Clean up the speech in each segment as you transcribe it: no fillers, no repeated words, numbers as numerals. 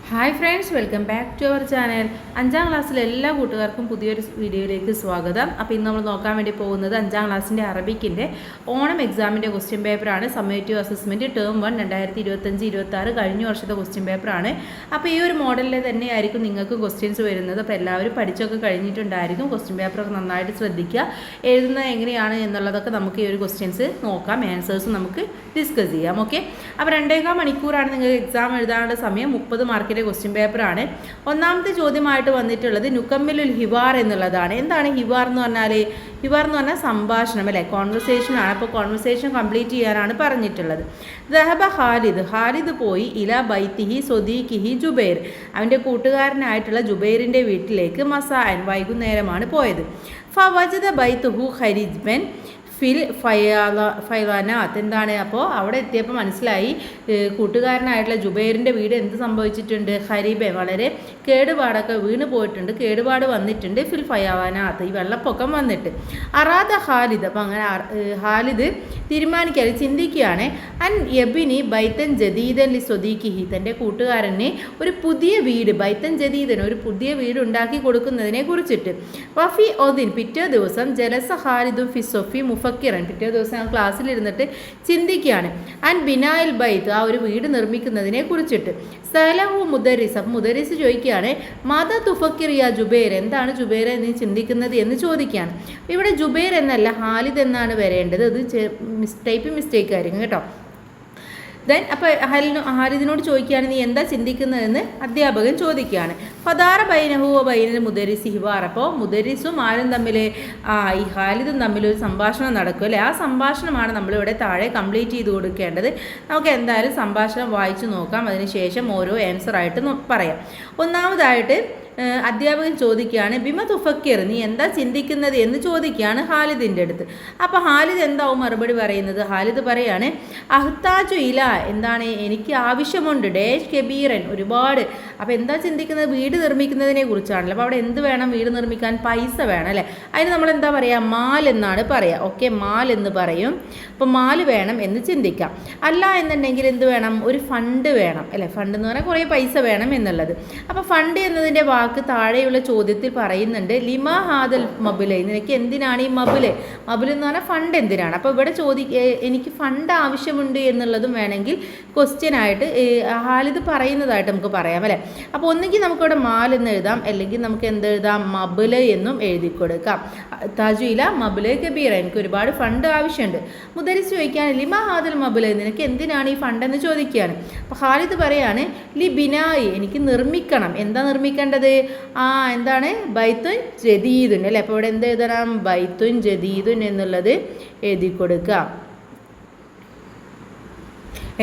Hi friends, welcome back to our channel. 5ാം ക്ലാസ്സിലെ എല്ലാ കൂട്ടുകാർക്കും പുതിയൊരു വീഡിയോയിലേക്ക് സ്വാഗതം. അപ്പോൾ ഇന്ന് നമ്മൾ നോക്കാൻ വേണ്ടി പോകുന്നത് 5ാം ക്ലാസ്സിൻ്റെ അറബിക്കിൻ്റെ ഓണം എക്സാമിൻ്റെ ക്വസ്റ്റ്യൻ പേപ്പറാണ്. സമ്മേറ്റീവ് അസസ്മെൻറ്റ് ടേം 1 2025-26 കഴിഞ്ഞ വർഷത്തെ ക്വസ്റ്റ്യൻ പേപ്പറാണ്. അപ്പോൾ ഈ ഒരു മോഡലിൽ തന്നെയായിരിക്കും നിങ്ങൾക്ക് ക്വസ്റ്റ്യൻസ് വരുന്നത്. അപ്പോൾ എല്ലാവരും പഠിച്ചൊക്കെ കഴിഞ്ഞിട്ടുണ്ടായിരിക്കും. ക്വസ്റ്റ്യൻ പേപ്പറൊക്കെ നന്നായിട്ട് ശ്രദ്ധിക്കുക. എഴുതുന്നത് എങ്ങനെയാണ് എന്നുള്ളതൊക്കെ നമുക്ക് ഈ ഒരു ക്വസ്റ്റ്യൻസ് നോക്കാം. ആൻസേഴ്സ് നമുക്ക് ഡിസ്കസ് ചെയ്യാം. ഓക്കെ, അപ്പോൾ 2.25 മണിക്കൂറാണ് നിങ്ങൾക്ക് എക്സാം എഴുതാനുള്ള സമയം. 30 മാർക്കിൻ്റെ ക്വസ്റ്റ്യൻ പേപ്പറാണ്. ഒന്നാമത്തെ ചോദ്യമായിട്ട് വന്നിട്ടുള്ളത് നുക്കമ്മിലുൽ ഹിവാർ എന്നുള്ളതാണ്. എന്താണ് ഹിവാർ എന്ന് പറഞ്ഞാൽ? ഹിവാർ എന്ന് പറഞ്ഞാൽ സംഭാഷണം അല്ലേ, കോൺവെർസേഷൻ ആണ്. അപ്പോൾ കോൺവെർസേഷൻ കംപ്ലീറ്റ് ചെയ്യാനാണ് പറഞ്ഞിട്ടുള്ളത്. ദഹബ ഖാലിദ് പോയി ഇല ബൈത്തിഹി സ്വദീഖിഹി ജുബൈർ, അവൻ്റെ കൂട്ടുകാരനായിട്ടുള്ള ജുബൈറിൻ്റെ വീട്ടിലേക്ക് മസാഅൻ, വൈകുന്നേരമാണ് പോയത്. ഫവജദ ബൈത്തുഹു ഖരിജ്ബൻ ഫിൽ ഫൈലാനാത്ത്, എന്താണ്? അപ്പോൾ അവിടെ എത്തിയപ്പോൾ മനസ്സിലായി കൂട്ടുകാരനായിട്ടുള്ള ജുബൈറിൻ്റെ വീട് എന്ത് സംഭവിച്ചിട്ടുണ്ട്? ഖരീബെ, വളരെ കേടുപാടൊക്കെ വീണ് പോയിട്ടുണ്ട്, കേടുപാട് വന്നിട്ടുണ്ട്. ഫിൽ ഫയാനാത്ത്, ഈ വെള്ളപ്പൊക്കം വന്നിട്ട്. അറാദ ഖാലിദ്, അപ്പോൾ അങ്ങനെ ഖാലിദ് തീരുമാനിക്കാൻ ചിന്തിക്കുകയാണ്. അൻ യബിനി ബൈത്തൻ ജദീദൻ ലി സ്വദീഖിഹി, തൻ്റെ കൂട്ടുകാരന് ഒരു പുതിയ വീട്, ബൈത്തൻ ജദീദൻ, ഒരു പുതിയ വീട് ഉണ്ടാക്കി കൊടുക്കുന്നതിനെ കുറിച്ചിട്ട്. വഫി ഒദിൻ, പിറ്റേ ദിവസം ജലസ ഖാലിദും ഫി സൊഫി മുഫക്കിറൻ, പിറ്റേ ദിവസം ക്ലാസ്സിലിരുന്നിട്ട് ചിന്തിക്കുകയാണ്. അൻ ബിനായിൽ ബൈത്ത്, ആ ഒരു വീട് നിർമ്മിക്കുന്നതിനെ കുറിച്ചിട്ട്. സലഹു മുദരിസ്, അപ്പം മുദരിസ് ചോദിക്കുകയാണ് മത തുഫക്കിർ യാ ജുബൈർ, എന്താണ് ജുബൈർ നീ ചിന്തിക്കുന്നത് എന്ന് ചോദിക്കുകയാണ്. ഇവിടെ ജുബൈർ എന്നല്ല ഖാലിദ് എന്നാണ് വരേണ്ടത്. ഇത് ടൈപ്പ് മിസ്റ്റേക്ക് ആയിരിക്കും കേട്ടോ. ദെൻ അപ്പോൾ ഖാലിദിനോട് ചോദിക്കുകയാണ് നീ എന്താ ചിന്തിക്കുന്നതെന്ന് അധ്യാപകൻ ചോദിക്കുകയാണ്. ഫദാറ ബൈനഹു ബൈനൽ മുദരിസി ഹിവാർ, അപ്പോൾ മുദരിസും ആരും തമ്മിൽ ഈ ഖാലിദും തമ്മിൽ ഒരു സംഭാഷണം നടക്കും അല്ലേ. ആ സംഭാഷണമാണ് നമ്മളിവിടെ താഴെ കംപ്ലീറ്റ് ചെയ്ത് കൊടുക്കേണ്ടത്. നമുക്ക് എന്തായാലും സംഭാഷണം വായിച്ചു നോക്കാം, അതിനുശേഷം ഓരോ ആൻസറായിട്ട് പറയാം. ഒന്നാമതായിട്ട് അധ്യാപകൻ ചോദിക്കുകയാണ് ബിമ തുഫക്കിർ, നീ എന്താ ചിന്തിക്കുന്നത് എന്ന് ചോദിക്കുകയാണ് ഖാലിദിൻ്റെ അടുത്ത്. അപ്പോൾ ഖാലിദ് എന്താവും മറുപടി പറയുന്നത്? ഖാലിദ് പറയാണ് അഹ്താജു ഇല, എന്താണ് എനിക്ക് ആവശ്യമുണ്ട്, ഡേഷ് കബീറൻ, ഒരുപാട്. അപ്പോൾ എന്താ ചിന്തിക്കുന്നത്? വീട് നിർമ്മിക്കുന്നതിനെ കുറിച്ചാണല്ലോ. അപ്പോൾ അവിടെ എന്ത് വേണം? വീട് നിർമ്മിക്കാൻ പൈസ വേണം അല്ലേ. അതിന് നമ്മൾ എന്താ പറയുക? മാൽ എന്നാണ് പറയുക. ഓക്കെ, മാൽ എന്ന് പറയും. അപ്പോൾ മാൽ വേണം എന്ന് ചിന്തിക്കാം. അല്ല എന്നുണ്ടെങ്കിൽ എന്ത് വേണം? ഒരു ഫണ്ട് വേണം അല്ലേ. ഫണ്ട് എന്ന് പറഞ്ഞാൽ കുറേ പൈസ വേണം എന്നുള്ളത്. അപ്പോൾ ഫണ്ട് എന്നതിൻ്റെ വാക്ക് താഴെയുള്ള ചോദ്യത്തിൽ പറയുന്നുണ്ട് ലിമാ ഹാദൽ മബുലെ, നിനക്ക് എന്തിനാണ് ഈ മബുല്? മബുൽ എന്ന് പറഞ്ഞാൽ ഫണ്ട് എന്തിനാണ്. അപ്പോൾ ഇവിടെ എനിക്ക് ഫണ്ട് ആവശ്യമുണ്ട് എന്നുള്ളതും വേണമെങ്കിൽ ക്വസ്റ്റ്യൻ ആയിട്ട് ഖാലിദ് പറയുന്നതായിട്ട് നമുക്ക് പറയാം അല്ലേ. അപ്പോൾ ഒന്നുകിൽ നമുക്കിവിടെ മാൽ എന്ന് എഴുതാം, അല്ലെങ്കിൽ നമുക്ക് എന്ത് എഴുതാം? മബുല് എന്നും എഴുതി കൊടുക്കാം. താജുയില മബുല് കബീറ, എനിക്ക് ഒരുപാട് ഫണ്ട് ആവശ്യമുണ്ട്. മുദരിസ് ചോദിക്കുകയാണ് ലിമാ ഹാദൽ മബുല്, നിനക്ക് എന്തിനാണ് ഈ ഫണ്ട് എന്ന് ചോദിക്കുകയാണ്. അപ്പോൾ ഖാലിദ് പറയാണ് ലി ബിനായി, എനിക്ക് നിർമ്മിക്കണം. എന്താ നിർമ്മിക്കേണ്ടത്? എന്താണ്? ബൈത്തുൻ ജദീദുൻ അല്ലേ. അപ്പോൾ ഇവിടെ എന്ത് എഴുതണം? ബൈത്തുൻ ജദീദുൻ എന്നുള്ളത് എഴുതി കൊടുക്കുക.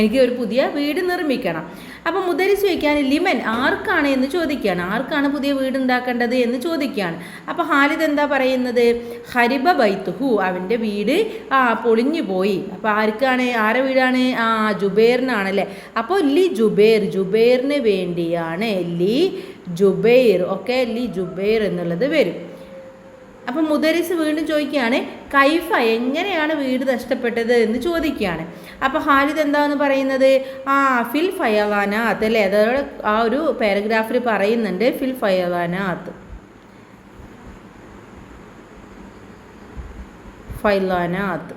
എനിക്ക് ഒരു പുതിയ വീട് നിർമ്മിക്കണം. അപ്പോൾ മുദരിസ് ചോദിക്കാൻ ലിമൻ, ആർക്കാണ് എന്ന് ചോദിക്കുകയാണ്. ആർക്കാണ് പുതിയ വീട് ഉണ്ടാക്കേണ്ടത് എന്ന് ചോദിക്കുകയാണ്. അപ്പോൾ ഖാലിദ് എന്താ പറയുന്നത്? ഖരിബ ബൈത്തുഹു, അവൻ്റെ വീട് പൊളിഞ്ഞു പോയി. അപ്പോൾ ആർക്കാണ്? ആരെ വീടാണ്? ജുബൈറിനാണല്ലേ. അപ്പോൾ ലി ജുബൈർ, ജുബൈറിന് വേണ്ടിയാണ്. ലി ജുബൈർ, ഓക്കെ, ലി ജുബൈർ എന്നുള്ളത് വരും. അപ്പം മുദരിസ് വീണ്ടും ചോദിക്കുകയാണ് കൈഫ, എങ്ങനെയാണ് വീട് നഷ്ടപ്പെട്ടത് എന്ന് ചോദിക്കുകയാണ്. അപ്പോൾ ഖാലിദ് എന്താണെന്ന് പറയുന്നത്? ഫിൽ ഫയലാനാത്ത് അല്ലേ. അതോടെ ആ ഒരു പാരഗ്രാഫിൽ പറയുന്നുണ്ട് ഫിൽ ഫയലാനാത്ത്, ഫൈലാനാത്ത്,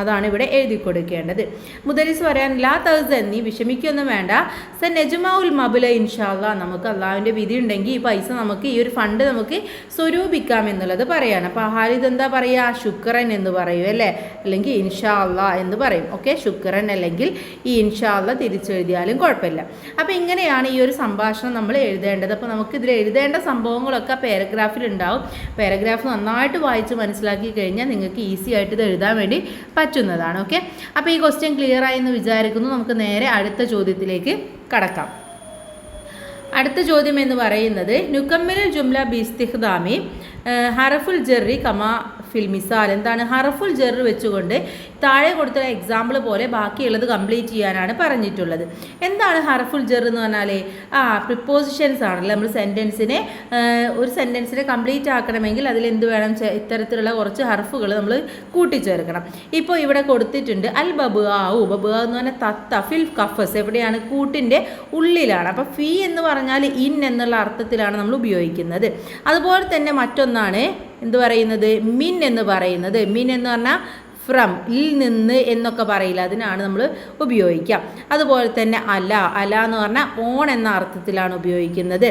അതാണ് ഇവിടെ എഴുതി കൊടുക്കേണ്ടത്. മുദരിസ് പറയാൻ ലാ തഹ്സൻ, നീ വിഷമിക്കൊന്നും വേണ്ട. സ നജ്മഉൽ മബുല ഇൻഷാ അല്ലാഹ്, നമുക്ക് അള്ളാഹുവിൻ്റെ വിധി ഉണ്ടെങ്കിൽ ഈ പൈസ നമുക്ക്, ഈ ഒരു ഫണ്ട് നമുക്ക് സ്വരൂപിക്കാം എന്നുള്ളത് പറയാണ്. അപ്പോൾ ഖാലിദ് എന്താ പറയുക? ശുക്രൻ എന്ന് പറയും അല്ലേ, അല്ലെങ്കിൽ ഇൻഷാ അല്ലാഹ് എന്ന് പറയും. ഓക്കെ, ശുക്രൻ അല്ലെങ്കിൽ ഈ ഇൻഷാ അല്ലാഹ് തിരിച്ചെഴുതിയാലും കുഴപ്പമില്ല. അപ്പോൾ ഇങ്ങനെയാണ് ഈ ഒരു സംഭാഷണം നമ്മൾ എഴുതേണ്ടത്. അപ്പോൾ നമുക്കിതിൽ എഴുതേണ്ട സംഭവങ്ങളൊക്കെ പാരഗ്രാഫിൽ ഉണ്ടാവും. പാരഗ്രാഫ് നന്നായിട്ട് വായിച്ച് മനസ്സിലാക്കി കഴിഞ്ഞാൽ നിങ്ങൾക്ക് ഈസി ആയിട്ട് ഇത് എഴുതാൻ വേണ്ടി പറ്റുന്നതാണ്. ഓക്കെ, അപ്പോൾ ഈ ക്വസ്റ്റ്യൻ ക്ലിയർ ആയി എന്ന് വിചാരിക്കുന്നു. നമുക്ക് നേരെ അടുത്ത ചോദ്യത്തിലേക്ക് കടക്കാം. അടുത്ത ചോദ്യം എന്ന് പറയുന്നത് നുക്കമ്മിലുൽ ജുംല ബിസ്തിഖ്ദാമി ഹറഫുൽ ജർരി കമാ ഫിൽ മിസാൽ എന്താണ് ഹർഫുൽ ജർ വെച്ചുകൊണ്ട് താഴെ കൊടുത്ത എക്സാമ്പിൾ പോലെ ബാക്കിയുള്ളത് കംപ്ലീറ്റ് ചെയ്യാനാണ് പറഞ്ഞിട്ടുള്ളത്. എന്താണ് ഹർഫുൽ ജർ എന്ന് പറഞ്ഞാൽ പ്രിപ്പോസിഷൻസ് ആണല്ലോ. നമ്മൾ ഒരു സെൻറ്റൻസിനെ കംപ്ലീറ്റ് ആക്കണമെങ്കിൽ അതിൽ എന്ത് വേണം, ഇത്തരത്തിലുള്ള കുറച്ച് ഹർഫുകൾ നമ്മൾ കൂട്ടിച്ചേർക്കണം. ഇപ്പോൾ ഇവിടെ കൊടുത്തിട്ടുണ്ട് അൽ ബബുആഉ, ബബുആ എന്ന് പറഞ്ഞാൽ തത്ത, ഫിൽ കഫസ് എവിടെയാണ്, കൂട്ടിൻ്റെ ഉള്ളിലാണ്. അപ്പോൾ ഫി എന്ന് പറഞ്ഞാൽ ഇൻ എന്നുള്ള അർത്ഥത്തിലാണ് നമ്മൾ ഉപയോഗിക്കുന്നത്. അതുപോലെ തന്നെ മറ്റൊന്നാണ് എന്ത് പറയുന്നത്, മിൻ എന്ന് പറയുന്നത്. മിൻ എന്ന് പറഞ്ഞാൽ ഫ്രം, ഇൽ നിന്ന് എന്നൊക്കെ പറയില്ല, അതിനാണ് നമ്മൾ ഉപയോഗിക്കുക. അതുപോലെ തന്നെ അല എന്ന് പറഞ്ഞാൽ ഓൺ എന്ന അർത്ഥത്തിലാണ് ഉപയോഗിക്കുന്നത്.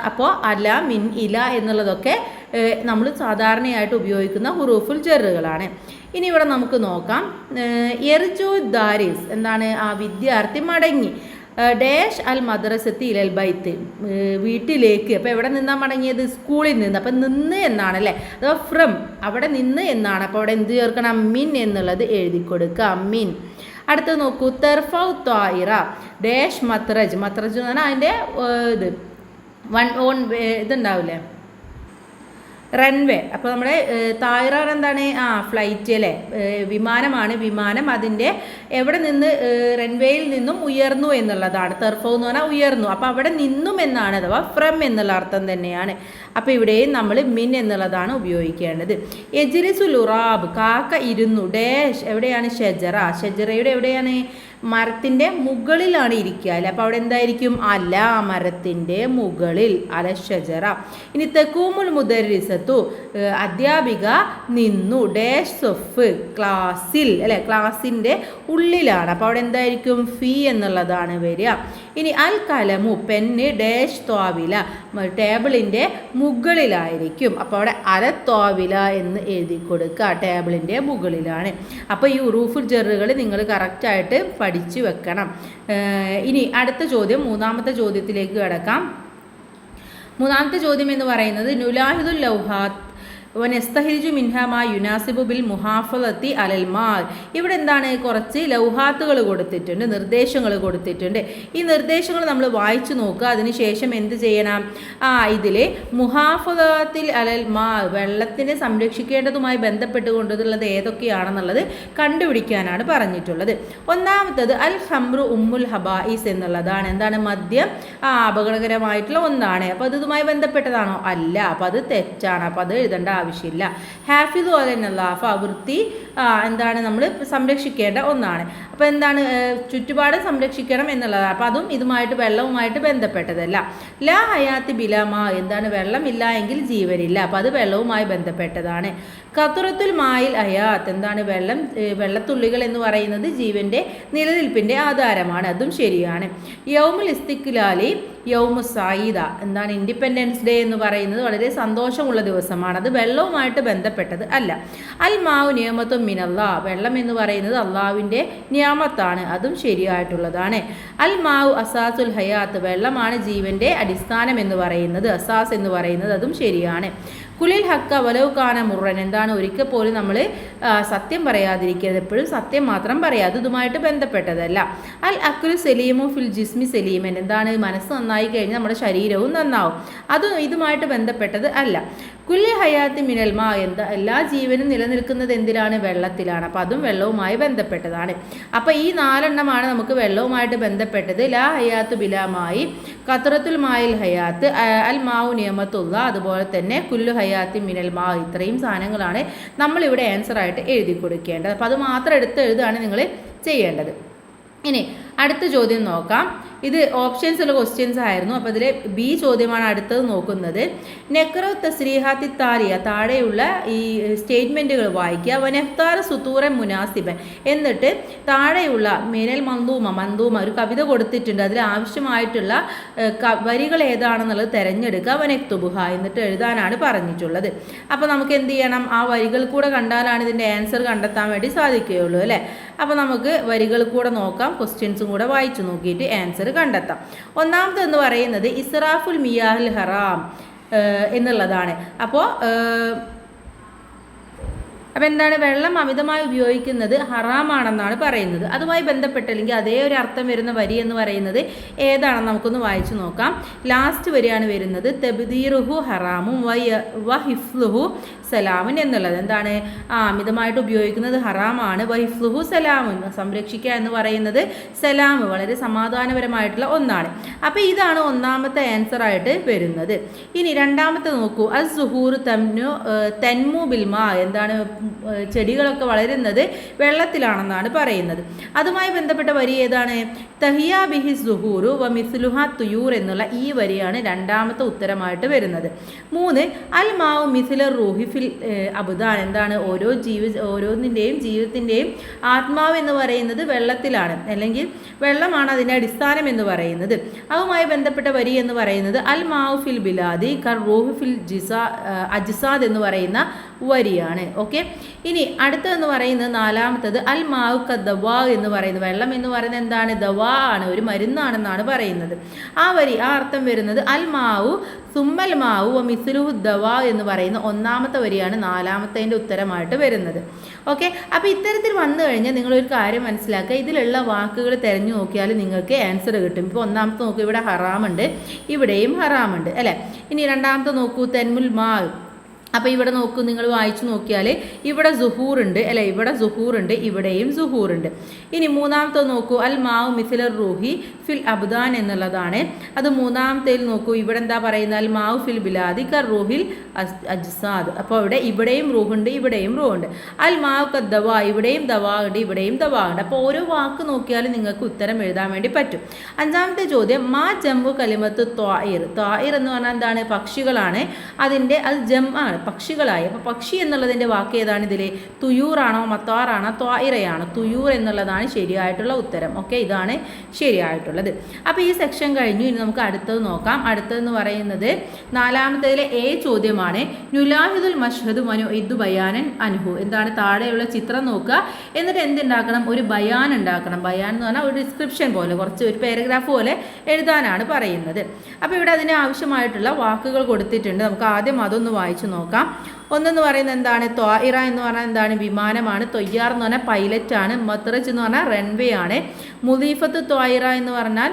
അപ്പോൾ അല, മിൻ, ഇല എന്നുള്ളതൊക്കെ നമ്മൾ സാധാരണയായിട്ട് ഉപയോഗിക്കുന്ന ഹുറൂഫുൽ ജറുകളാണ്. ഇനി ഇവിടെ നമുക്ക് നോക്കാം. എർജു ദാരിസ് എന്താണ്, ആ വിദ്യാർത്ഥി മടങ്ങി. ഡാഷ് അൽ മദ്രസത്തി ഇലൽ ബൈത്ത് വീട്ടിലേക്ക്. അപ്പോൾ എവിടെ നിന്നാണ് മടങ്ങിയത്, സ്കൂളിൽ നിന്ന്. അപ്പം നിന്ന് എന്നാണ് അല്ലേ, അഥവാ ഫ്രം, അവിടെ നിന്ന് എന്നാണ്. അപ്പോൾ അവിടെ എന്ത് ചേർക്കണം, മിൻ എന്നുള്ളത് എഴുതി കൊടുക്കുക, മിൻ. അടുത്തത് നോക്കൂ, തെർഫൗ ത്വായിറ ഡാഷ് മത്രജ്. മത്രജ് എന്ന് പറഞ്ഞാൽ അതിൻ്റെ ഇതുണ്ടാവില്ലേ, റൺവേ. അപ്പോൾ നമ്മുടെ തായിറ എന്താണ്, ഫ്ലൈറ്റ് അല്ലേ, വിമാനമാണ്. വിമാനം അതിൻ്റെ എവിടെ നിന്ന്, റൺവേയിൽ നിന്നും ഉയർന്നു എന്നുള്ളതാണ്. തെർഫോ എന്ന് പറഞ്ഞാൽ ഉയർന്നു. അപ്പോൾ അവിടെ നിന്നും എന്നാണ്, അഥവാ ഫ്രം എന്നുള്ള അർത്ഥം തന്നെയാണ്. അപ്പോൾ ഇവിടെയും നമ്മൾ മിൻ എന്നുള്ളതാണ് ഉപയോഗിക്കേണ്ടത്. എജ്ലിസുൽ ഉറാബ് കാക്ക ഇരുന്നു. ഡാഷ് എവിടെയാണ്, ഷജറ. ഷജറയുടെ എവിടെയാണ്, മരത്തിൻ്റെ മുകളിലാണ് ഇരിക്കുക അല്ലേ. അപ്പോൾ അവിടെ എന്തായിരിക്കും, അല, മരത്തിൻ്റെ മുകളിൽ, അല ഷജറ. ഇനി തെക്കൂമുൽ മുദരിസത്തു അധ്യാപിക നിന്നു. ഡാഷ് സൊഫ് ക്ലാസ്സിൽ അല്ലേ, ക്ലാസ്സിൻ്റെ ഉള്ളിലാണ്. അപ്പോൾ അവിടെ എന്തായിരിക്കും, ഫി എന്നുള്ളതാണ് വരിക. ഇനി അൽ കലമു പെന്ന്. ഡാഷ് ത്വാവില ടേബിളിൻ്റെ മുകളിലായിരിക്കും. അപ്പോൾ അവിടെ അല ത്വാവില എന്ന് എഴുതി കൊടുക്കുക, ടേബിളിൻ്റെ മുകളിലാണ്. അപ്പോൾ ഈ ഉറൂഫുൽ ജറുകൾ നിങ്ങൾ കറക്റ്റായിട്ട് പഠിച്ചു വെക്കണം. ഇനി അടുത്ത ചോദ്യം, മൂന്നാമത്തെ ചോദ്യത്തിലേക്ക് കിടക്കാം. മൂന്നാമത്തെ ചോദ്യം എന്ന് പറയുന്നത് നുലാഹിദുൽ ലൗഹാത്ത് വനസ്തഹിജു മിൻഹമാ യുനാസിബു ബിൽ മുഹാഫലത്തി അലൽ മാൽ. ഇവിടെ എന്താണ്, കുറച്ച് ലൗഹാത്തുകൾ കൊടുത്തിട്ടുണ്ട്, നിർദ്ദേശങ്ങൾ കൊടുത്തിട്ടുണ്ട്. ഈ നിർദ്ദേശങ്ങൾ നമ്മൾ വായിച്ചു നോക്കുക. അതിനുശേഷം എന്ത് ചെയ്യണം, ഇതിൽ മുഹാഫലത്തിൽ അലൽ മാൽ വെള്ളത്തിനെ സംരക്ഷിക്കേണ്ടതുമായി ബന്ധപ്പെട്ടുകൊണ്ടുള്ളത് ഏതൊക്കെയാണെന്നുള്ളത് കണ്ടുപിടിക്കാനാണ് പറഞ്ഞിട്ടുള്ളത്. ഒന്നാമത്തത് അൽ ഹംറു ഉമ്മുൽ ഹബായിസ് എന്നുള്ളതാണ്. എന്താണ്, മദ്യം അപകടകരമായിട്ടുള്ള ഒന്നാണ്. അപ്പോൾ അത് ഇതുമായി ബന്ധപ്പെട്ടതാണോ, അല്ല. അപ്പോൾ അത് തെറ്റാണ്. അപ്പോൾ അത് എഴുതേണ്ട ആവശ്യമില്ല. ഹാഫിദു അലന്നല്ലാഫ വൃത്തി എന്താണ്, നമ്മൾ സംരക്ഷിക്കേണ്ട ഒന്നാണ്. അപ്പോൾ എന്താണ്, ചുറ്റുപാട് സംരക്ഷിക്കണം എന്നുള്ളതാണ്. അപ്പോൾ അതും ഇതുമായിട്ട് വെള്ളവുമായിട്ട് ബന്ധപ്പെട്ടതല്ല. ലാ ഹയാത്തി ബിലാമാ എന്താണ്, വെള്ളമില്ല എങ്കിൽ ജീവനില്ല. അപ്പോൾ അത് വെള്ളവുമായി ബന്ധപ്പെട്ടതാണ്. ഖത്തുറത്തുൽ മായിൽ ഹയാത്ത് എന്താണ്, വെള്ളത്തുള്ളികൾ എന്ന് പറയുന്നത് ജീവൻ്റെ നിലനിൽപ്പിൻ്റെ ആധാരമാണ്. അതും ശരിയാണ്. യൗമുൽ ഇസ്തിഖ്ലാലി യൗമു സായിദ എന്താണ്, ഇൻഡിപെൻഡൻസ് ഡേ എന്ന് പറയുന്നത് വളരെ സന്തോഷമുള്ള ദിവസമാണ്. അത് വെള്ളവുമായിട്ട് ബന്ധപ്പെട്ടത് അല്ല. അൽ മാവു നിയമത്തും മിനല്ലാ വെള്ളം എന്ന് പറയുന്നത് അള്ളാഹുവിൻ്റെ നിയമത്താണ്. അതും ശരിയായിട്ടുള്ളതാണ്. അൽ മാവു അസാസുൽ ഹയാത്ത് വെള്ളമാണ് ജീവൻ്റെ അടിസ്ഥാനം എന്ന് പറയുന്നത്, അസാസ് എന്ന് പറയുന്നത്. അതും ശരിയാണ്. കുലിൽ ഹക്ക വലവുകാന മുറൻ എന്താണ്, ഒരിക്കൽ പോലും നമ്മൾ സത്യം പറയാതിരിക്കരുത്. എപ്പോഴും സത്യം മാത്രം പറയാം. അത് ഇതുമായിട്ട് ബന്ധപ്പെട്ടതല്ല. അൽ അക്കുൽ സലീമു ഫിൽ ജിസ്മി സലീമൻ എന്താണ്, മനസ്സ് നന്നായി കഴിഞ്ഞാൽ നമ്മുടെ ശരീരവും നന്നാവും. അതും ഇതുമായിട്ട് ബന്ധപ്പെട്ടത് അല്ല. കുല്ലി ഹയാത്തി മിനൽമ എല്ലാ ജീവനും നിലനിൽക്കുന്നത് എന്തിലാണ്, വെള്ളത്തിലാണ്. അപ്പോൾ അതും വെള്ളവുമായി ബന്ധപ്പെട്ടതാണ്. അപ്പോൾ ഈ 4 എണ്ണമാണ് നമുക്ക് വെള്ളവുമായിട്ട് ബന്ധപ്പെട്ടത്. ലാ ഹയാത്ത് ബിലാമായി, ഖത്രത്തുൽ മായിൽ ഹയാത്ത്, അൽ മാവു നിയമത്തുള്ള, അതുപോലെ തന്നെ കുല്ലു ഹയാത്തി മിനൽ മാ. ഇത്രയും സാധനങ്ങളാണ് നമ്മളിവിടെ ആൻസർ ആയിട്ട് എഴുതി കൊടുക്കേണ്ടത്. അപ്പോൾ അത് മാത്രം എടുത്ത് എഴുതുകയാണ് നിങ്ങൾ ചെയ്യേണ്ടത്. ഇനി അടുത്ത ചോദ്യം നോക്കാം. ഇത് ഓപ്ഷൻസുള്ള ക്വസ്റ്റ്യൻസ് ആയിരുന്നു. അപ്പോൾ ഇതിൽ ബി ചോദ്യമാണ് അടുത്തത് നോക്കുന്നത്. നെക്രോ തസ്രീഹാത്തി താരിയ താഴെയുള്ള ഈ സ്റ്റേറ്റ്മെൻറ്റുകൾ വായിക്കുക. വനഫ്താർ സുത്തൂറൻ മുനാസിബൻ എന്നിട്ട് താഴെയുള്ള മിനൽ മന്ദൂമ ഒരു കവിത കൊടുത്തിട്ടുണ്ട്. അതിൽ ആവശ്യമായിട്ടുള്ള വരികൾ ഏതാണെന്നുള്ളത് തിരഞ്ഞെടുക്കുക. വനക്തുബുഹ എന്നിട്ട് എഴുതാനാണ് പറഞ്ഞിട്ടുള്ളത്. അപ്പോൾ നമുക്ക് എന്ത് ചെയ്യണം, ആ വരികൾ കൂടെ കണ്ടാലാണ് ഇതിൻ്റെ ആൻസർ കണ്ടെത്താൻ വേണ്ടി സാധിക്കുകയുള്ളൂ അല്ലേ. അപ്പോൾ നമുക്ക് വരികൾ കൂടെ നോക്കാം, ക്വസ്റ്റ്യൻസും കൂടെ വായിച്ചു നോക്കിയിട്ട് ആൻസർ കണ്ടെത്താം. ഒന്നാമതെന്ന് പറയുന്നത് ഇസ്റാഫുൽ മിയാഹുൽ ഹറാം എന്നുള്ളതാണ്. അപ്പോൾ അപ്പോൾ എന്താണ്, വെള്ളം അമിതമായി ഉപയോഗിക്കുന്നത് ഹറാമാണെന്നാണ് പറയുന്നത്. അതുമായി ബന്ധപ്പെട്ട് അല്ലെങ്കിൽ അതേ ഒരു അർത്ഥം വരുന്ന വരി എന്ന് പറയുന്നത് ഏതാണെന്ന് നമുക്കൊന്ന് വായിച്ചു നോക്കാം. ലാസ്റ്റ് വരിയാണ് വരുന്നത് തബ്ദീറുഹു ഹറാമും വഹിഫ്ലുഹു സലാമുൻ എന്നുള്ളത്. എന്താണ്, അമിതമായിട്ട് ഉപയോഗിക്കുന്നത് ഹറാമാണ്, വഹിഫ്ലുഹു സലാമുൻ സംരക്ഷിക്കുക എന്ന് പറയുന്നത് സലാം വളരെ സമാധാനപരമായിട്ടുള്ള ഒന്നാണ്. അപ്പോൾ ഇതാണ് ഒന്നാമത്തെ ആൻസർ ആയിട്ട് വരുന്നത്. ഇനി രണ്ടാമത്തെ നോക്കൂ, അസ്സുഹൂർ തൻമു ബിൽമാ, എന്താണ്, ചെടികളൊക്കെ വളരുന്നത് വെള്ളത്തിലാണെന്നാണ് പറയുന്നത്. അതുമായി ബന്ധപ്പെട്ട വരി ഏതാണ്, തഹിയ ബിഹി സുഹൂറു വ മിസ്ലുഹ തുയൂർ എന്നുള്ള ഈ വരിയാണ് രണ്ടാമത്തെ ഉത്തരമായിട്ട് വരുന്നത്. 3 അൽ മാവു മിസ്ലർ റൂഹി ഫിൽ അബ്ദാൻ, എന്താണ്, ഓരോന്നിൻ്റെയും ജീവിതത്തിൻ്റെയും ആത്മാവ് എന്ന് പറയുന്നത് വെള്ളത്തിലാണ്, അല്ലെങ്കിൽ വെള്ളമാണ് അതിൻ്റെ അടിസ്ഥാനം എന്ന് പറയുന്നത്. അതുമായി ബന്ധപ്പെട്ട വരി എന്ന് പറയുന്നത് അൽ മാവു ഫിൽ ബിലാദി കർ റൂഹ് ഫിൽ അജ്സാദ് എന്ന് പറയുന്ന വരിയാണ്. ഓക്കെ, ഇനി അടുത്തതെന്ന് പറയുന്നത് നാലാമത്തത് അൽ മാവു ക ദവാ എന്ന് പറയുന്നത്, വെള്ളം എന്ന് പറയുന്നത് എന്താണ്, ദവാ ആണ്, ഒരു മരുന്നാണെന്നാണ് പറയുന്നത്. ആ വരി, ആ അർത്ഥം വരുന്നത് അൽ മാവു സുമ്മൽ മാവു മിസ്ലുഹു ദവാ എന്ന് പറയുന്ന ഒന്നാമത്തെ വരിയാണ് നാലാമത്തതിൻ്റെ ഉത്തരമായിട്ട് വരുന്നത്. ഓക്കെ, അപ്പോൾ ഇത്തരത്തിൽ വന്നു കഴിഞ്ഞാൽ നിങ്ങളൊരു കാര്യം മനസ്സിലാക്കുക, ഇതിലുള്ള വാക്കുകൾ തിരഞ്ഞു നോക്കിയാൽ നിങ്ങൾക്ക് ആൻസർ കിട്ടും. ഇപ്പോൾ ഒന്നാമത്തെ നോക്കൂ, ഇവിടെ ഹറാമുണ്ട്, ഇവിടെയും ഹറാമുണ്ട് അല്ലേ. ഇനി രണ്ടാമത്തെ നോക്കൂ, തെന്മുൽ മാവ്. അപ്പോൾ ഇവിടെ നോക്കൂ, നിങ്ങൾ വായിച്ചു നോക്കിയാൽ ഇവിടെ സുഹൂറുണ്ട് അല്ലേ, ഇവിടെ സുഹൂറുണ്ട്, ഇവിടെയും സുഹൂറുണ്ട്. ഇനി മൂന്നാമത്തെ നോക്കൂ, അൽ മാവു മിസ്ലർ റൂഹി ഫിൽ അബ്ദാൻ എന്നുള്ളതാണ്. അത് മൂന്നാമത്തേൽ നോക്കൂ, ഇവിടെ എന്താ പറയുന്നത്, അൽ മാവു ഫിൽ ബിലാദി കർ റൂഹിൽ അജ്സാദ്. അപ്പോൾ ഇവിടെയും റൂഹുണ്ട്, ഇവിടെയും റൂഹുണ്ട്. അൽ മാവു ക ദവാ, ഇവിടെയും ദവാ ഉണ്ട്, ഇവിടെയും ദവാ ഉണ്ട്. അപ്പോൾ ഓരോ വാക്ക് നോക്കിയാലും നിങ്ങൾക്ക് ഉത്തരം എഴുതാൻ വേണ്ടി പറ്റും. അഞ്ചാമത്തെ ചോദ്യം, മാ ജമ്മു കലിമത്ത് ത്വായിർ. ത്വായിർ എന്ന് പറഞ്ഞാൽ എന്താണ്, പക്ഷികളാണ്, അതിൻ്റെ അത് ജം ആണ്, പക്ഷികളായി. അപ്പോൾ പക്ഷി എന്നുള്ളതിൻ്റെ വാക്ക് ഏതാണ് ഇതിൽ, തുയൂറാണോ മത്താറാണോ ത്വായിറയാണോ? തുയൂർ എന്നുള്ളതാണ് ശരിയായിട്ടുള്ള ഉത്തരം. ഓക്കെ, ഇതാണ് ശരിയായിട്ടുള്ളത്. അപ്പോൾ ഈ സെക്ഷൻ കഴിഞ്ഞു. ഇനി നമുക്ക് അടുത്തത് നോക്കാം. അടുത്തതെന്ന് പറയുന്നത് നാലാമത്തേതിലെ എ ചോദ്യമാണ്. നുലാഹിദുൽ മഷ്ഹദ് മനു ഇദ് ബയാനൻ അൻഹു. എന്താണ്, താഴെയുള്ള ചിത്രം നോക്കുക, എന്നിട്ട് എന്തുണ്ടാക്കണം, ഒരു ബയാൻ ഉണ്ടാക്കണം. ബയാൻ എന്ന് പറഞ്ഞാൽ ഒരു ഡിസ്ക്രിപ്ഷൻ പോലെ, കുറച്ച് ഒരു പാരഗ്രാഫ് പോലെ എഴുതാനാണ് പറയുന്നത്. അപ്പോൾ ഇവിടെ അതിന് ആവശ്യമായിട്ടുള്ള വാക്കുകൾ കൊടുത്തിട്ടുണ്ട്. നമുക്ക് ആദ്യം അതൊന്ന് വായിച്ചു നോക്കാം. ഒന്നെന്ന് പറയുന്നത് എന്താണ്, ത്വായിറ എന്ന് പറഞ്ഞാൽ എന്താണ്, വിമാനമാണ്. തൊയ്യാർ എന്ന് പറഞ്ഞാൽ പൈലറ്റാണ്. മത്രജ് എന്ന് പറഞ്ഞാൽ റൺവേ ആണ്. മുദീഫത്ത് ത്വായിറ എന്ന് പറഞ്ഞാൽ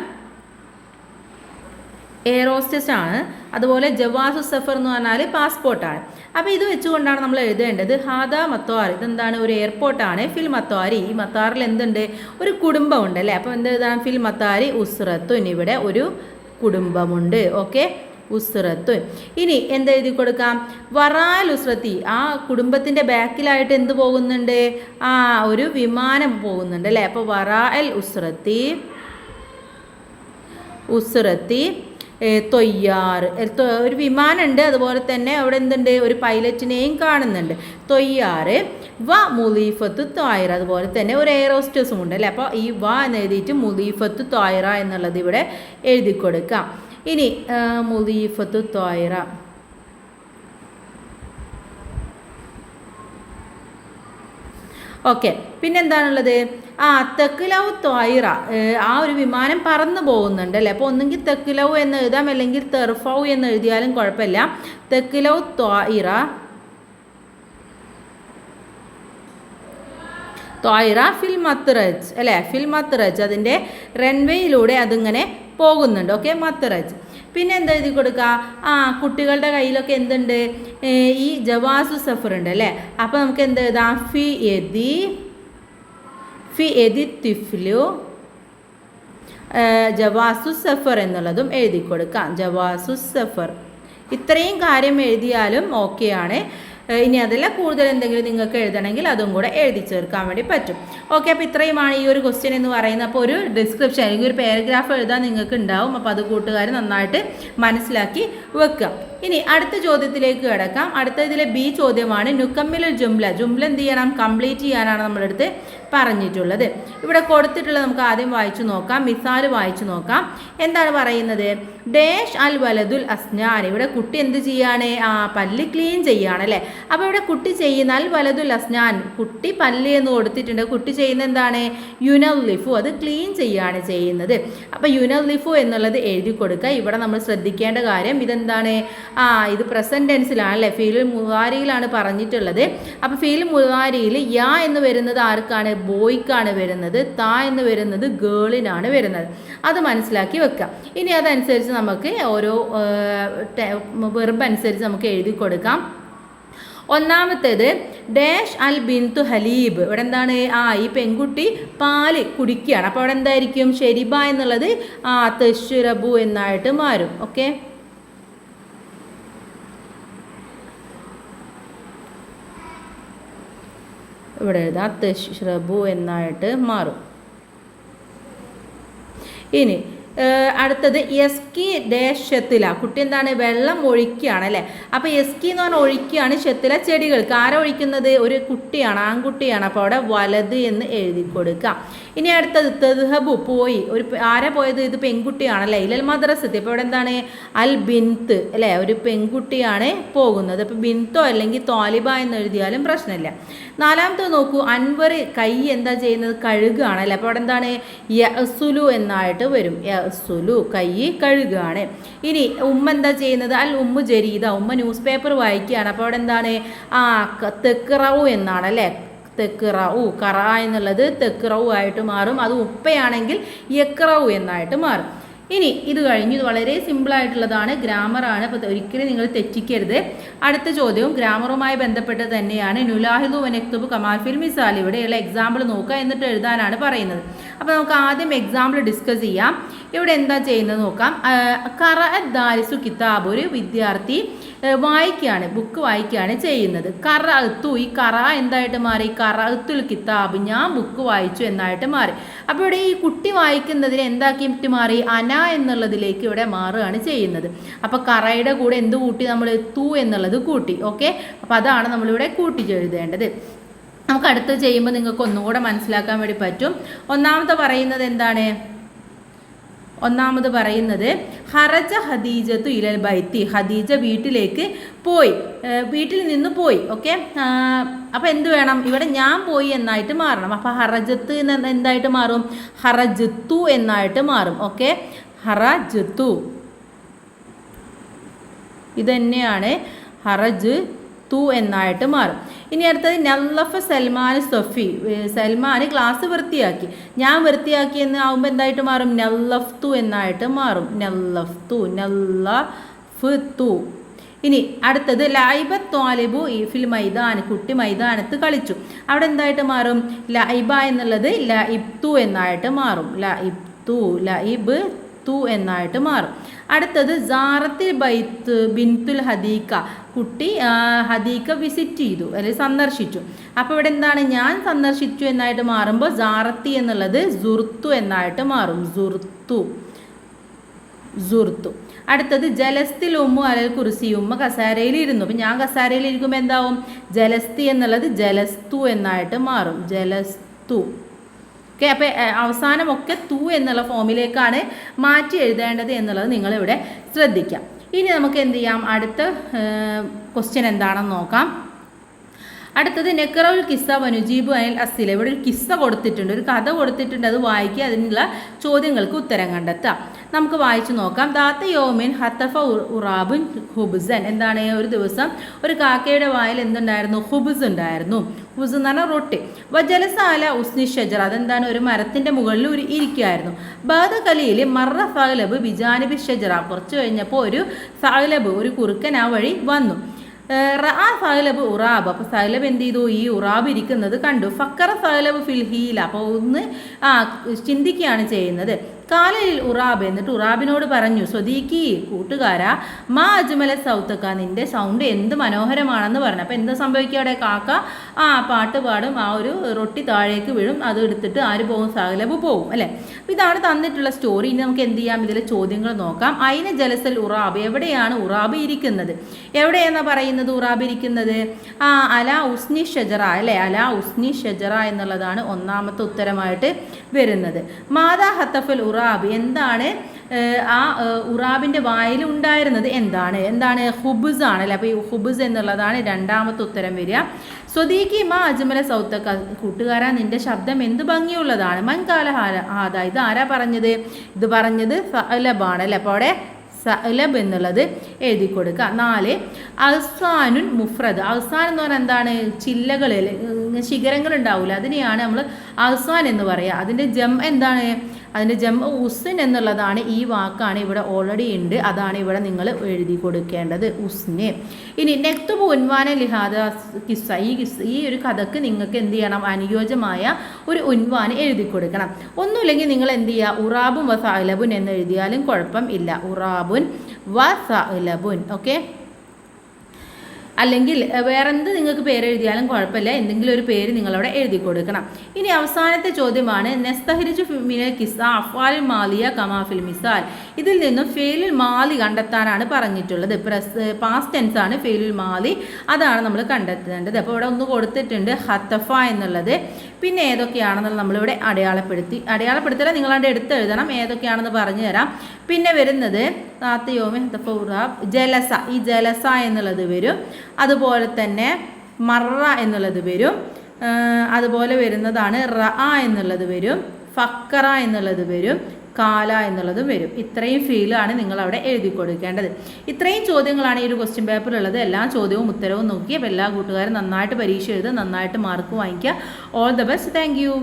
എയറോസ്റ്റസ് ആണ്. അതുപോലെ ജവാസു സഫർ എന്ന് പറഞ്ഞാൽ പാസ്പോർട്ടാണ്. അപ്പോൾ ഇത് വെച്ചുകൊണ്ടാണ് നമ്മൾ എഴുതേണ്ടത്. ഹാദ മത്വാർ, ഇതെന്താണ്, ഒരു എയർപോർട്ടാണ്. ഫിൽ മത്വാരി, ഈ മത്താറിൽ എന്തുണ്ട്, ഒരു കുടുംബമുണ്ട് അല്ലേ. അപ്പോൾ എന്ത് എഴുതാം, ഫിൽ മത്താരി ഉസ്റത്തുൻ, ഇവിടെ ഒരു കുടുംബമുണ്ട്. ഓക്കെ, ഉസ്റത്തുൻ. ഇനി എന്തെഴുതി കൊടുക്കാം, വറാൽ ഉസ്രത്തി, ആ കുടുംബത്തിൻ്റെ ബാക്കിലായിട്ട് എന്ത് പോകുന്നുണ്ട്, ഒരു വിമാനം പോകുന്നുണ്ട് അല്ലേ. അപ്പോൾ വറാൽ ഉസ്രത്തി തൊയ്യാർ, ഒരു വിമാനമുണ്ട്, അതുപോലെ തന്നെ അവിടെ എന്തുണ്ട്, ഒരു പൈലറ്റിനെയും കാണുന്നുണ്ട്. തൊയ്യാർ വ മുലീഫത്ത് ത്വായിറ, അതുപോലെ തന്നെ ഒരു എയറോസ്റ്റസും ഉണ്ട് അല്ലേ. അപ്പോൾ ഈ വ എന്ന് എഴുതിയിട്ട് മുലീഫത്ത് ത്വായിറ എന്നുള്ളത് ഇവിടെ എഴുതി കൊടുക്കാം. ഇനി മുലീഫത്ത് ത്വായിറ, ഓക്കെ, പിന്നെന്താണുള്ളത്, തെക്കുലവ് ത്വായിറ, ആ ഒരു വിമാനം പറന്നു പോകുന്നുണ്ട് അല്ലേ. അപ്പോൾ ഒന്നെങ്കിൽ തെക്കുലവ് എന്ന് എഴുതാം, അല്ലെങ്കിൽ തെർഫൗ എന്ന് എഴുതിയാലും കുഴപ്പമില്ല. തെക്കുലവ് ത്വായിറ ഫിൽ മത്റജ് അല്ലേ, ഫിൽ മത്റജ്, അതിൻ്റെ റൺവേയിലൂടെ അതിങ്ങനെ പോകുന്നുണ്ട്. ഓക്കെ, മത്റജ്. പിന്നെ എന്താ എഴുതി കൊടുക്കുക, കുട്ടികളുടെ കയ്യിലൊക്കെ എന്തുണ്ട്, ഈ ജവാസു സഫർ ഉണ്ട് അല്ലേ. അപ്പോൾ നമുക്ക് എന്ത് എഴുതാം, ഫി എദി തിഫ്ലു ജവാസു സഫർ എന്നുള്ളതും എഴുതി കൊടുക്കാം. ജവാസു സഫർ, ഇത്രയും കാര്യം എഴുതിയാലും ഓക്കെയാണ്. ഇനി അതല്ല കൂടുതൽ എന്തെങ്കിലും നിങ്ങൾക്ക് എഴുതണമെങ്കിൽ അതും കൂടെ എഴുതി ചേർക്കാൻ വേണ്ടി പറ്റും. ഓക്കെ, അപ്പോൾ ഇത്രയുമാണ് ഈ ഒരു ക്വസ്റ്റ്യൻ എന്ന് പറയുന്നത്. അപ്പോൾ ഒരു ഡിസ്ക്രിപ്ഷൻ അല്ലെങ്കിൽ ഒരു പാരഗ്രാഫ് എഴുതാൻ നിങ്ങൾക്ക് ഉണ്ടാവും. അപ്പോൾ അത് കൂട്ടുകാർ നന്നായിട്ട് മനസ്സിലാക്കി വെക്കുക. ഇനി അടുത്ത ചോദ്യത്തിലേക്ക് കിടക്കാം. അടുത്ത ഇതിലെ ബി ചോദ്യമാണ്. നുക്കമ്മിൽ ജുംല, ജുംല എന്ത് ചെയ്യണം, കംപ്ലീറ്റ് ചെയ്യാനാണ് നമ്മുടെ അടുത്ത് പറഞ്ഞിട്ടുള്ളത്. ഇവിടെ കൊടുത്തിട്ടുള്ളത് നമുക്ക് ആദ്യം വായിച്ചു നോക്കാം. മിസാൽ വായിച്ചു നോക്കാം. എന്താണ് പറയുന്നത്, ഡേഷ് അൽ വലദുൽ അസ്നാൻ, ഇവിടെ കുട്ടി എന്ത് ചെയ്യാണ്, പല്ല് ക്ലീൻ ചെയ്യാണ് അല്ലേ. അപ്പോൾ ഇവിടെ കുട്ടി ചെയ്യുന്ന അൽ വലദുൽ അസ്നാൻ, കുട്ടി പല്ല് എന്ന് കൊടുത്തിട്ടുണ്ട്. കുട്ടി ചെയ്യുന്ന എന്താണ്, യുനല്ലിഫു, അത് ക്ലീൻ ചെയ്യാണ് ചെയ്യുന്നത്. അപ്പോൾ യുനല്ലിഫു എന്നുള്ളത് എഴുതി കൊടുക്കുക. ഇവിടെ നമ്മൾ ശ്രദ്ധിക്കേണ്ട കാര്യം ഇതെന്താണ്, ഇത് പ്രസൻറ്റ് ടെൻസിലാണ് അല്ലേ, ഫീൽ മുവാരിയിലാണ് പറഞ്ഞിട്ടുള്ളത്. അപ്പോൾ ഫീൽ മുവാരിയിൽ യാ എന്ന് വരുന്നത് ആർക്കാണ്? ബോയ്ക്കാണ് വരുന്നത്. താ എന്ന് വരുന്നത് ഗേളിനാണ് വരുന്നത്. അത് മനസ്സിലാക്കി വെക്കാം. ഇനി അതനുസരിച്ച് നമുക്ക് ഓരോ വെർബ് അനുസരിച്ച് നമുക്ക് എഴുതി കൊടുക്കാം. ഒന്നാമത്തേത് ഡാഷ് അൽ ബിന്തു ഹലീബ്. ഇവിടെ എന്താണ്? ഈ പെൺകുട്ടി പാല് കുടിക്കുകയാണ്. അപ്പോൾ അവിടെ എന്തായിരിക്കും? ഷെരിബ എന്നുള്ളത് തശ്റബു എന്നായിട്ട് മാറും. ഓക്കെ, ഇവിടെ എഴുതാം തശ്റബു എന്നായിട്ട് മാറും. ഇനി അടുത്തത് എസ്കി ഡാഷ് ഷത്തില. കുട്ടി എന്താണ്? വെള്ളം ഒഴിക്കുകയാണ് അല്ലേ. അപ്പോൾ എസ്കി എന്ന് പറഞ്ഞാൽ ഒഴിക്കുകയാണ്, ഷത്തില ചെടികൾക്ക്. ആരാ ഒഴിക്കുന്നത്? ഒരു കുട്ടിയാണ്, ആൺകുട്ടിയാണ്. അപ്പോൾ അവിടെ വലത് എന്ന് എഴുതി കൊടുക്കാം. ഇനി അടുത്തത് തെദ്ഹബു, പോയി. ആരാ പോയത്? ഇത് പെൺകുട്ടിയാണല്ലേ. ഇലൽ മദ്രസത്തി. അപ്പോൾ ഇവിടെ എന്താണ്? അൽ ബിന്ത് അല്ലേ, ഒരു പെൺകുട്ടിയാണ് പോകുന്നത്. അപ്പോൾ ബിന്തോ അല്ലെങ്കിൽ തോലിബ എന്ന് എഴുതിയാലും പ്രശ്നമില്ല. നാലാമത്തെ നോക്കൂ, അൻവർ കൈ എന്താ ചെയ്യുന്നത്? കഴുകുകയാണല്ലേ. അപ്പോൾ അവിടെ എന്താണ്? യഅ്സുലു എന്നായിട്ട് വരും. യഅ്സുലു, കൈ കഴുകുകയാണ്. ഇനി ഉമ്മ എന്താ ചെയ്യുന്നത്? അൽ ഉമ്മു ജരീദ, ഉമ്മ ന്യൂസ് പേപ്പർ വായിക്കുകയാണ്. അപ്പോൾ അവിടെ എന്താണ്? തെക്റഉ എന്നാണ് അല്ലേ. തെക്റഉ, കറ എന്നുള്ളത് തെക്റഉ ആയിട്ട് മാറും. അത് ഉപ്പയാണെങ്കിൽ യക്റഉ എന്നായിട്ട് മാറും. ഇനി ഇത് കഴിഞ്ഞു. ഇത് വളരെ സിമ്പിളായിട്ടുള്ളതാണ്, ഗ്രാമറാണ്. അപ്പോൾ ഒരിക്കലും നിങ്ങൾ തെറ്റിക്കരുത്. അടുത്ത ചോദ്യവും ഗ്രാമറുമായി ബന്ധപ്പെട്ട് തന്നെയാണ്. നുലാഹിദു വനക്തുബ് കമാൽ ഫിൽ മിസാൽ. ഇവിടെയുള്ള എക്സാമ്പിൾ നോക്കുക, എന്നിട്ട് എഴുതാനാണ് പറയുന്നത്. അപ്പോൾ നമുക്ക് ആദ്യം എക്സാമ്പിൾ ഡിസ്കസ് ചെയ്യാം. ഇവിടെ എന്താ ചെയ്യുന്നത് നോക്കാം. ഖറഅത് ദാരിസു കിതാബ്, ഒരു വിദ്യാർത്ഥി വായിക്കുകയാണ്, ബുക്ക് വായിക്കുകയാണ് ചെയ്യുന്നത്. ഖറഅത്തു, ഈ ഖറ എന്തായിട്ട് മാറി? ഖറഅത്തുൽ കിതാബ്, ഞാൻ ബുക്ക് വായിച്ചു എന്നായിട്ട് മാറി. അപ്പോൾ ഇവിടെ ഈ കുട്ടി വായിക്കുന്നതിന് എന്താക്കിയിട്ട് മാറി? അന എന്നുള്ളതിലേക്ക് ഇവിടെ മാറുകയാണ് ചെയ്യുന്നത്. അപ്പോൾ ഖറയുടെ കൂടെ എന്ത് കൂട്ടി? നമ്മൾ തു എന്നുള്ളത് കൂട്ടി. ഓക്കെ, അപ്പോൾ അതാണ് നമ്മളിവിടെ കൂട്ടിച്ചെഴുതേണ്ടത്. നമുക്ക് അടുത്ത് ചെയ്യുമ്പോൾ നിങ്ങൾക്ക് ഒന്നുകൂടെ മനസ്സിലാക്കാൻ വേണ്ടി പറ്റും. ഒന്നാമത് പറയുന്നത് ഹറജ ഹദീജത്തു ഇലൽ ബൈത്തി. ഹദീജ വീട്ടിലേക്ക് പോയി, വീട്ടിൽ നിന്ന് പോയി. ഓക്കെ, അപ്പോൾ എന്ത് വേണം? ഇവിടെ ഞാൻ പോയി എന്നായിട്ട് മാറണം. അപ്പോൾ ഹറജത്ത് എന്തായിട്ട് മാറും? ഹറജത്തു എന്നായിട്ട് മാറും. ഓക്കെ, ഹറജത്തു ഇതന്നെയാണ് ഹറജ് തു എന്നായിട്ട് മാറും. ഇനി അടുത്തത് നല്ലഫ സൽമാൻ സൊഫി. സൽമാൻ ക്ലാസ് വൃത്തിയാക്കി, ഞാൻ വൃത്തിയാക്കി എന്ന് ആവുമ്പോൾ എന്തായിട്ട് മാറും? നല്ലഫ്തു എന്നായിട്ട് മാറും. നല്ലഫ്തു, നല്ലഫ്തു. ഇനി അടുത്തത് ലൈബ ത്വാലിബു ഫിൽ മൈദാൻ. കുട്ടി മൈതാനത്ത് കളിച്ചു. അവിടെ എന്തായിട്ട് മാറും? ലൈബ എന്നുള്ളത് ലൈബ്തു എന്നായിട്ട് മാറും. ലൈബ്തു, ലൈബ് തു എന്നായിട്ട് മാറും. അടുത്തത് സാറത്തിൽ ബിന്തുൽ ഹദീക്ക. കുട്ടി ഹദീക്ക വിസിറ്റ് ചെയ്തു അല്ലെങ്കിൽ സന്ദർശിച്ചു. അപ്പോൾ ഇവിടെ എന്താണ്? ഞാൻ സന്ദർശിച്ചു എന്നായിട്ട് മാറുമ്പോൾ സാറത്തി എന്നുള്ളത് സുർത്തു എന്നായിട്ട് മാറും. സുർത്തു. അടുത്തത് ജലസ്തിൽ ഉമ്മു അലൽ കുർസി. ഉമ്മ കസാരയിൽ ഇരുന്നു. അപ്പം ഞാൻ കസാരയിൽ ഇരിക്കുമ്പോൾ എന്താവും? ജലസ്തി എന്നുള്ളത് ജലസ്തു എന്നായിട്ട് മാറും. ജലസ്തു. ഓക്കെ, അപ്പോൾ അവസാനമൊക്കെ തു എന്നുള്ള ഫോമിലേക്കാണ് മാറ്റി എഴുതേണ്ടത് എന്നുള്ളത് നിങ്ങളിവിടെ ശ്രദ്ധിക്കാം. ഇനി നമുക്ക് എന്ത് ചെയ്യാം? അടുത്ത ക്വസ്റ്റ്യൻ എന്താണെന്ന് നോക്കാം. അടുത്തത് നെക്റൗൽ കിസ്സ വനുജീബു അനിൽ അസില. ഇവിടെ ഒരു കിസ്സ കൊടുത്തിട്ടുണ്ട്, ഒരു കഥ കൊടുത്തിട്ടുണ്ട്. അത് വായിക്കുക, അതിനുള്ള ചോദ്യങ്ങൾക്ക് ഉത്തരം കണ്ടെത്താം. നമുക്ക് വായിച്ചു നോക്കാം. ദാത്ത യോമിൻ ഹത്തഫ ഉറാബുൻ ഹുബ്സൻ. എന്താണ്? ഒരു ദിവസം ഒരു കാക്കയുടെ വായിൽ എന്തുണ്ടായിരുന്നു? ഹുബ്സ് ഉണ്ടായിരുന്നു. ഹുബ്സ് എന്ന് പറഞ്ഞാൽ റൊട്ടി. വജലസാല ഉസ്നി ഷജറ. അതെന്താണ്? ഒരു മരത്തിൻ്റെ മുകളിൽ ഇരിക്കുകയായിരുന്നു. ബാദ കലിയിൽ മറ സഅലബ് ബിജാനിബി ഷജറ. കുറച്ച് കഴിഞ്ഞപ്പോൾ ഒരു സഅലബ്, ഒരു കുറുക്കൻ ആ വഴി വന്നു. സഅലബ് ഉറാബ്. അപ്പോൾ സഅലബ് എന്ത് ചെയ്തു? ഈ ഉറാബ് ഇരിക്കുന്നത് കണ്ടു. ഫക്കറ സഅലബ് ഫിൽ ഹീല. അപ്പോൾ ഒന്ന് ചിന്തിക്കുകയാണ് ചെയ്യുന്നത്. കാലയിൽ ഉറാബ്. എന്നിട്ട് ഉറാബിനോട് പറഞ്ഞു, സ്വദീക്കി കൂട്ടുകാരാ, മാ അജ്മല സൗത്തക്ക, നിന്റെ സൗണ്ട് എന്ത് മനോഹരമാണെന്ന് പറഞ്ഞു. അപ്പോൾ എന്താ സംഭവിക്കുക? അവിടെ കാക്ക പാട്ട് പാടും, ആ ഒരു റൊട്ടി താഴേക്ക് വീഴും. അത് എടുത്തിട്ട് ആര് പോകും? സഅലബ് പോകും അല്ലേ. അപ്പോൾ ഇതാണ് തന്നിട്ടുള്ള സ്റ്റോറി. ഇനി നമുക്ക് എന്ത് ചെയ്യാം? ഇതിലെ ചോദ്യങ്ങൾ നോക്കാം. അയിന ജലസൽ ഉറാബ്. എവിടെയാണ് ഉറാബ് ഇരിക്കുന്നത്? എവിടെയെന്നാണ് പറയുന്നത് ഉറാബ് ഇരിക്കുന്നത്? അല ഉസ്നി ഷജറ അല്ലേ. അല ഉസ്നി ഷജറ എന്നുള്ളതാണ് ഒന്നാമത്തെ ഉത്തരമായിട്ട് വരുന്നത്. മാതാ ഹത്തഫൽ ഉറാബ്. എന്താണ് ഉറാബിൻ്റെ വായിൽ ഉണ്ടായിരുന്നത്? എന്താണ്? ഹുബ്സ് ആണല്ലേ. അപ്പോൾ ഈ ഹുബ്സ് എന്നുള്ളതാണ് രണ്ടാമത്തെ ഉത്തരം വരിക. സ്വദീഖി മാ അജ്മല സൗത്തക്ക. കൂട്ടുകാരാ, നിന്റെ ശബ്ദം എന്ത് ഭംഗിയുള്ളതാണ്. മൻകാല ഹാദ. ഇത് ആരാ പറഞ്ഞത്? ഇത് പറഞ്ഞത് സഅലബാണ് അല്ലേ. അപ്പോൾ അവിടെ സഅലബ് എന്നുള്ളത് എഴുതി കൊടുക്കുക. 4 അഹ്സാനുൻ മുഫ്രദ്. അഹ്സാൻ എന്ന് പറഞ്ഞാൽ എന്താണ്? ചില്ലകളിൽ ശിഖരങ്ങൾ ഉണ്ടാവില്ല, അതിനെയാണ് നമ്മൾ അഹ്സാൻ എന്ന് പറയുക. അതിൻ്റെ ജം എന്താണ്? അതിൻ്റെ ജം ഉസ്ൻ എന്നുള്ളതാണ്. ഈ വാക്കാണ് ഇവിടെ ഓൾറെഡി ഉണ്ട്, അതാണ് ഇവിടെ നിങ്ങൾ എഴുതി കൊടുക്കേണ്ടത്, ഉസ്ന്. ഇനി നെക്തുബ് ഉൻവാന ലിഹാദ കിസ്സ. ഈ ഒരു കഥക്ക് നിങ്ങൾക്ക് എന്ത് ചെയ്യണം? അനുയോജ്യമായ ഒരു ഉൻവാൻ എഴുതി കൊടുക്കണം. ഒന്നുമില്ലെങ്കിൽ നിങ്ങൾ എന്ത് ചെയ്യുക? ഉറാബുൻ വ സഅലബുൻ എന്ന് എഴുതിയാലും കുഴപ്പം ഇല്ല. ഉറാബുൻ വ സഅലബുൻ. ഓക്കെ, അല്ലെങ്കിൽ വേറെന്ത് നിങ്ങൾക്ക് പേര് എഴുതിയാലും കുഴപ്പമില്ല, എന്തെങ്കിലും ഒരു പേര് നിങ്ങളവിടെ എഴുതി കൊടുക്കണം. ഇനി അവസാനത്തെ ചോദ്യമാണ് നസ്തഹ്രിജു മിനൽ കിസ്സ അഫ്ആൽ മാലിയ കമാ ഫിൽ മിസാൽ. ഇതിൽ നിന്നും ഫെയിലുൽ മാലി കണ്ടെത്താനാണ് പറഞ്ഞിട്ടുള്ളത്. പാസ്റ്റ് ടെൻസ് ആണ് ഫെയിലുൽ മാലി, അതാണ് നമ്മൾ കണ്ടെത്തേണ്ടത്. അപ്പോൾ ഇവിടെ ഒന്ന് കൊടുത്തിട്ടുണ്ട് ഹത്തഫ എന്നുള്ളത്. പിന്നെ ഏതൊക്കെയാണെന്നുള്ള നമ്മളിവിടെ അടയാളപ്പെടുത്തല നിങ്ങളവിടെ എടുത്തെഴുതണം, ഏതൊക്കെയാണെന്ന് പറഞ്ഞു തരാം. പിന്നെ വരുന്നത് ജലസ, ഈ ജലസ എന്നുള്ളത് വരും. അതുപോലെ തന്നെ മറ എന്നുള്ളത് വരും. അതുപോലെ വരുന്നതാണ് റഅ എന്നുള്ളത് വരും. ഫക്കറ എന്നുള്ളത് വരും. കാല എന്നുള്ളതും വരും. ഇത്രയും ഫീലാണ് നിങ്ങൾ അവിടെ എഴുതി കൊടുക്കേണ്ടത്. ഇത്രയും ചോദ്യങ്ങളാണ് ഈ ഒരു ക്വസ്റ്റ്യൻ പേപ്പറിലുള്ളത്. എല്ലാ ചോദ്യവും ഉത്തരവും നോക്കി. അപ്പോൾ എല്ലാ കൂട്ടുകാരും നന്നായിട്ട് പരീക്ഷ എഴുതുക, നന്നായിട്ട് മാർക്ക് വാങ്ങിക്കുക. All the best. Thank you.